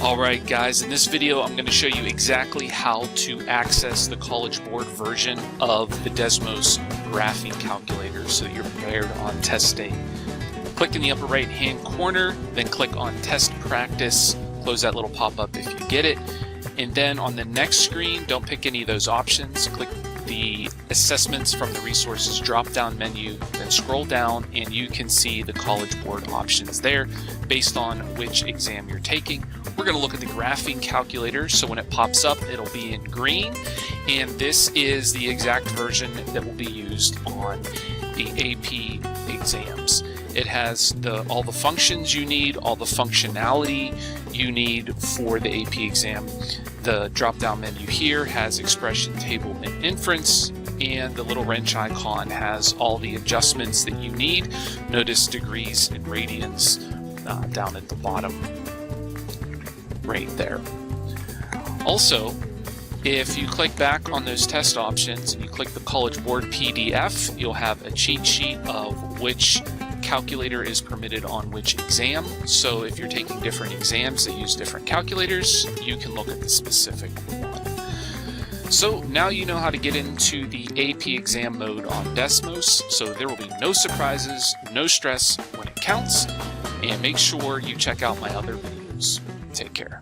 Alright guys, in this video I'm going to show you exactly how to access the College Board version of the Desmos graphing calculator so that you're prepared on test day. Click in the upper right hand corner, then click on Test Practice, close that little pop-up if you get it, and then on the next screen, don't pick any of those options, click the Assessments from the Resources drop-down menu, then scroll down and you can see the College Board options there based on which exam you're taking. We're going to look at the graphing calculator, so when it pops up it'll be in green, and this is the exact version that will be used on the AP exams. It has all the functions you need, all the functionality you need for the AP exam. The drop-down menu here has expression, table, and inference, and the little wrench icon has all the adjustments that you need. Notice degrees and radians down at the bottom right there. Also, if you click back on those test options and you click the College Board PDF, you'll have a cheat sheet of which calculator is permitted on which exam. So if you're taking different exams that use different calculators, you can look at the specific one. So now you know how to get into the AP exam mode on Desmos, so there will be no surprises, no stress when it counts, and make sure you check out my other videos. Take care.